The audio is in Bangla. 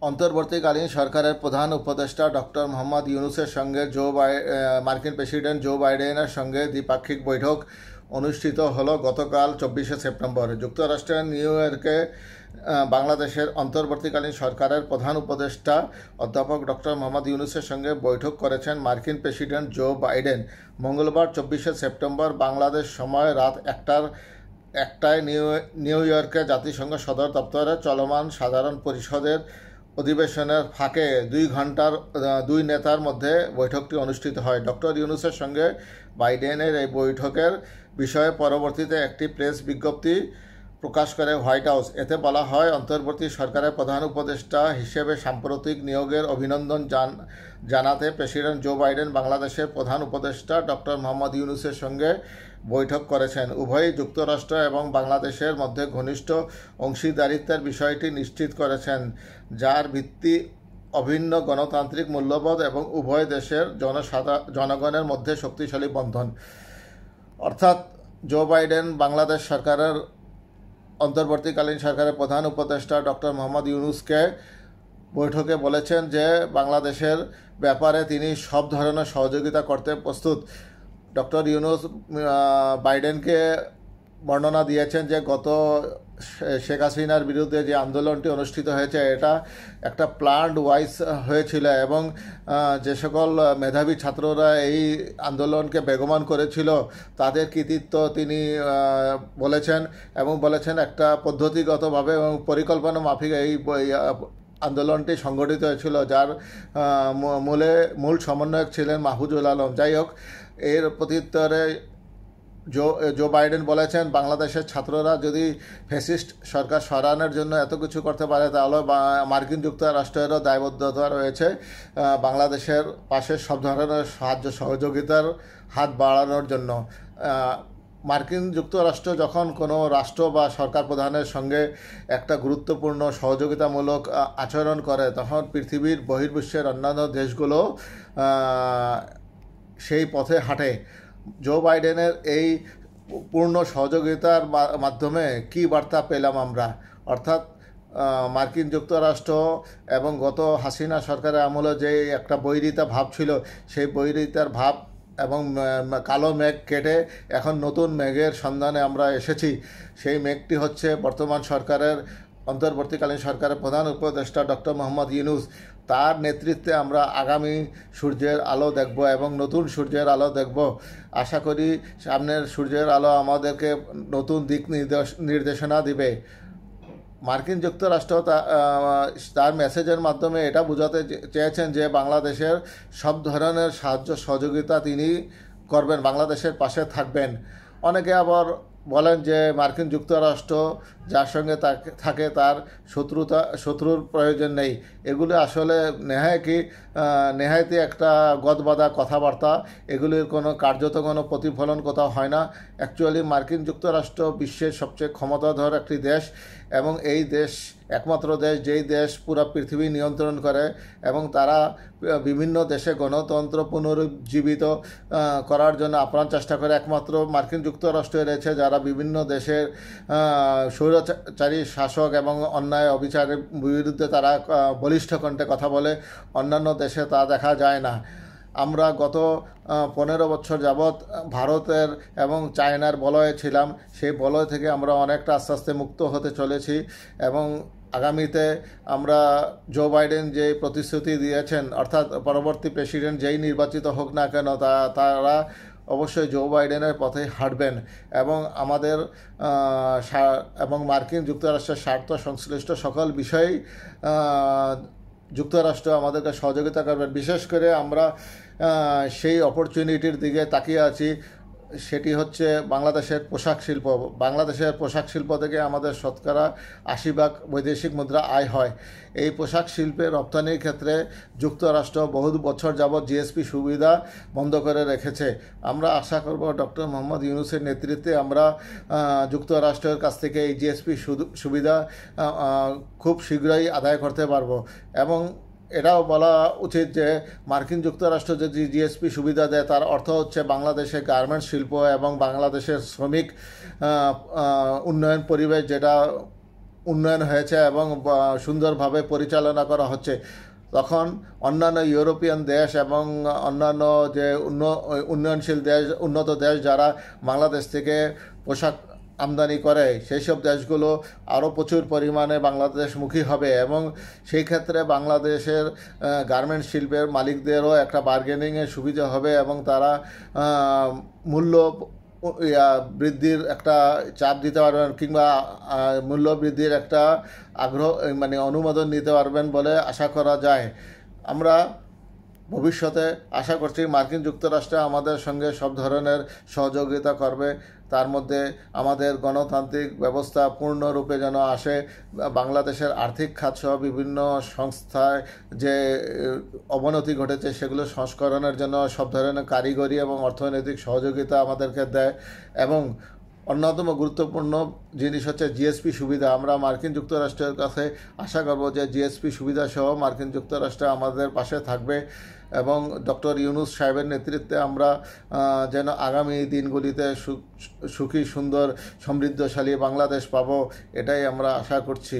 অন্তর্বর্তীকালীন সরকারের প্রধান উপদেষ্টা ডক্টর মোহাম্মদ ইউনূসের সঙ্গে মার্কিন প্রেসিডেন্ট জো বাইডেনের সঙ্গে দ্বিপাক্ষিক বৈঠক অনুষ্ঠিত হলো গতকাল 24শে সেপ্টেম্বর। যুক্তরাষ্ট্রের নিউ ইয়র্কে বাংলাদেশের অন্তর্বর্তীকালীন সরকারের প্রধান উপদেষ্টা অধ্যাপক ডক্টর মোহাম্মদ ইউনূসের সঙ্গে বৈঠক করেছেন মার্কিন প্রেসিডেন্ট জো বাইডেন। মঙ্গলবার 24শে সেপ্টেম্বর বাংলাদেশ সময় রাত একটায় নিউ ইয়র্কে জাতিসংঘ সদর দপ্তরে চলমান সাধারণ পরিষদের অধিবেশনের ফাঁকে 2 ঘন্টার দুই নেতার মধ্যে বৈঠকটি অনুষ্ঠিত হয়। ডক্টর ইউনূসের সঙ্গে বাইডেনের এই বৈঠকের বিষয়ে পরবর্তীতে একটি প্রেস বিজ্ঞপ্তি প্রকাশ করে হোয়াইট হাউস। এতে বলা হয়, অন্তর্বর্তী সরকারের প্রধান উপদেষ্টা হিসেবে সাম্প্রতিক নিয়োগের অভিনন্দন জানাতে প্রেসিডেন্ট জো বাইডেন বাংলাদেশের প্রধান উপদেষ্টা ডক্টর মোহাম্মদ ইউনূসের সঙ্গে বৈঠক করেছেন। উভয়ই যুক্তরাষ্ট্র এবং বাংলাদেশের মধ্যে ঘনিষ্ঠ অংশীদারিত্বের বিষয়টি নিশ্চিত করেছেন, যার ভিত্তি অভিন্ন গণতান্ত্রিক মূল্যবোধ এবং উভয় দেশের জনগণের মধ্যে শক্তিশালী বন্ধন। অর্থাৎ জো বাইডেন বাংলাদেশ সরকারের অন্তর্বর্তীকালীন সরকারের প্রধান উপদেষ্টা ডক্টর মোহাম্মদ ইউনূসকে বৈঠকে বলেছেন যে বাংলাদেশের ব্যাপারে তিনি সব ধরনের সহযোগিতা করতে প্রস্তুত। ডক্টর ইউনূস বাইডেনকে বর্ণনা দিয়েছেন যে গত শেখ হাসিনার বিরুদ্ধে যে আন্দোলনটি অনুষ্ঠিত হয়েছে এটা একটা প্ল্যান্ড ওয়াইজ হয়েছিল এবং যে সকল মেধাবী ছাত্ররা এই আন্দোলনকে বেগবান করেছিল তাদের কৃতিত্ব তিনি বলেছেন এবং বলেছেন একটা পদ্ধতিগতভাবে এবং পরিকল্পনা মাফিক এই আন্দোলনটি সংগঠিত হয়েছিল, যার মূল সমন্বয়ক ছিলেন মাহফুজুল আলম। যাই হোক, এর প্রত্যুত্তরে জো বাইডেন বলেছেন বাংলাদেশের ছাত্ররা যদি ফ্যাসিস্ট সরকার সরানোর জন্য এত কিছু করতে পারে তাহলে মার্কিন যুক্তরাষ্ট্রেরও দায়বদ্ধতা রয়েছে বাংলাদেশের পাশে সব ধরনের সাহায্য সহযোগিতার হাত বাড়ানোর জন্য। মার্কিন যুক্তরাষ্ট্র যখন কোনো রাষ্ট্র বা সরকার প্রধানের সঙ্গে একটা গুরুত্বপূর্ণ সহযোগিতামূলক আচরণ করে তখন পৃথিবীর বহির্বিশ্বের অন্যান্য দেশগুলো সেই পথে হাঁটে। জো বাইডেনের এই পূর্ণ সহযোগিতার মাধ্যমে কী বার্তা পেলাম আমরা? অর্থাৎ মার্কিন যুক্তরাষ্ট্র এবং গত হাসিনা সরকারের আমলে যে একটা বৈরিতা ভাব ছিল সেই বৈরিতার ভাব এবং কালো মেঘ কেটে এখন নতুন মেঘের সন্ধানে আমরা এসেছি। সেই মেঘটি হচ্ছে বর্তমান সরকারের অন্তর্বর্তীকালীন সরকারের প্রধান উপদেষ্টা ডক্টর মোহাম্মদ ইউনূস। তার নেতৃত্বে আমরা আগামী সূর্যের আলো দেখব এবং নতুন সূর্যের আলো দেখব। আশা করি সামনের সূর্যের আলো আমাদেরকে নতুন দিক নির্দেশনা দিবে। মার্কিন যুক্তরাষ্ট্র তার মেসেজের মাধ্যমে এটা বোঝাতে চেয়েছেন যে বাংলাদেশের সব ধরনের সাহায্য সহযোগিতা তিনি করবেন, বাংলাদেশের পাশে থাকবেন। অনেকে আবার বলেন যে মার্কিন যুক্তরাষ্ট্র যার সঙ্গে থাকে তার শত্রুর প্রয়োজন নেই। এগুলো আসলে নেহায়তি একটা গদবাঁধা কথাবার্তা। এগুলির কোনো কার্যত কোনো প্রতিফলন কোথাও হয় না। অ্যাকচুয়ালি মার্কিন যুক্তরাষ্ট্র বিশ্বের সবচেয়ে ক্ষমতাধর একটি দেশ এবং এই দেশ একমাত্র দেশ যেই দেশ পুরো পৃথিবী নিয়ন্ত্রণ করে এবং তারা বিভিন্ন দেশে গণতন্ত্র পুনরুজ্জীবিত করার জন্য আপ্রাণ চেষ্টা করে। একমাত্র মার্কিন যুক্তরাষ্ট্র রয়েছে যারা বিভিন্ন দেশের স্বৈরাচারী শাসক এবং অন্যায় অবিচারের বিরুদ্ধে তারা বলিষ্ঠ কণ্ঠে কথা বলে। অন্যান্য দেশে তা দেখা যায় না। আমরা গত 15 বছর যাবৎ ভারতের এবং চায়নার বলয়ে ছিলাম। সেই বলয় থেকে আমরা অনেকটা আস্তে আস্তে মুক্ত হতে চলেছি এবং আগামীতে আমরা জো বাইডেন যে প্রতিশ্রুতি দিয়েছেন, অর্থাৎ পরবর্তী প্রেসিডেন্ট যেই নির্বাচিত হোক না কেন তারা অবশ্যই জো বাইডেনের পথে হাঁটবেন এবং আমাদের এবং মার্কিন যুক্তরাষ্ট্রের স্বার্থ সংশ্লিষ্ট সকল বিষয়েই যুক্তরাষ্ট্র আমাদেরকে সহযোগিতা করবেন। বিশেষ করে আমরা সেই অপরচুনিটির দিকে তাকিয়ে আছি, সেটি হচ্ছে বাংলাদেশের পোশাক শিল্প। বাংলাদেশের পোশাক শিল্প থেকে আমাদের শতকরা 80% বৈদেশিক মুদ্রা আয় হয়। এই পোশাক শিল্পের রপ্তানির ক্ষেত্রে যুক্তরাষ্ট্র বহু বছর যাবৎ জিএসপি সুবিধা বন্ধ করে রেখেছে। আমরা আশা করব ডক্টর মোহাম্মদ ইউনূসের নেতৃত্বে আমরা যুক্তরাষ্ট্রের কাছ থেকে এই জিএসপি সুবিধা খুব শীঘ্রই আদায় করতে পারব এবং এটাও বলা উচিত যে মার্কিন যুক্তরাষ্ট্র যদি জিএসপি সুবিধা দেয় তার অর্থ হচ্ছে বাংলাদেশের গার্মেন্টস শিল্প এবং বাংলাদেশের শ্রমিক উন্নয়ন পরিবেশ যেটা উন্নয়ন হয়েছে এবং সুন্দরভাবে পরিচালনা করা হচ্ছে, তখন অন্যান্য ইউরোপিয়ান দেশ এবং অন্যান্য যে উন্নয়নশীল দেশ, উন্নত দেশ যারা বাংলাদেশ থেকে পোশাক আমদানি করে, সেই সব দেশগুলো আরও প্রচুর পরিমাণে বাংলাদেশমুখী হবে এবং সেই ক্ষেত্রে বাংলাদেশের গার্মেন্টস শিল্পের মালিকদেরও একটা বার্গেনিংয়ের সুবিধা হবে এবং তারা মূল্য বৃদ্ধির একটা চাপ দিতে পারবেন কিংবা মূল্য বৃদ্ধির একটা আগ্রহ মানে অনুমোদন নিতে পারবেন বলে আশা করা যায়। আমরা ভবিষ্যতে আশা করছি মার্কিন যুক্তরাষ্ট্র আমাদের সঙ্গে সব ধরনের সহযোগিতা করবে, তার মধ্যে আমাদের গণতান্ত্রিক ব্যবস্থা পূর্ণরূপে যেন আসে, বাংলাদেশের আর্থিক খাত সহ বিভিন্ন সংস্থায় যে অবনতি ঘটেছে সেগুলো সংস্করণের জন্য সব ধরনের কারিগরি এবং অর্থনৈতিক সহযোগিতা আমাদেরকে দেয়। এবং অন্যতম গুরুত্বপূর্ণ জিনিস হচ্ছে জিএসপি সুবিধা। আমরা মার্কিন যুক্তরাষ্ট্রের কাছে আশা করব যে জিএসপি সুবিধা সহ মার্কিন যুক্তরাষ্ট্র আমাদের পাশে থাকবে এবং ডক্টর ইউনূস সাহেবের নেতৃত্বে আমরা যেন আগামী দিনগুলিতে সুখী, সুন্দর, সমৃদ্ধশালী বাংলাদেশ পাবো, এটাই আমরা আশা করছি।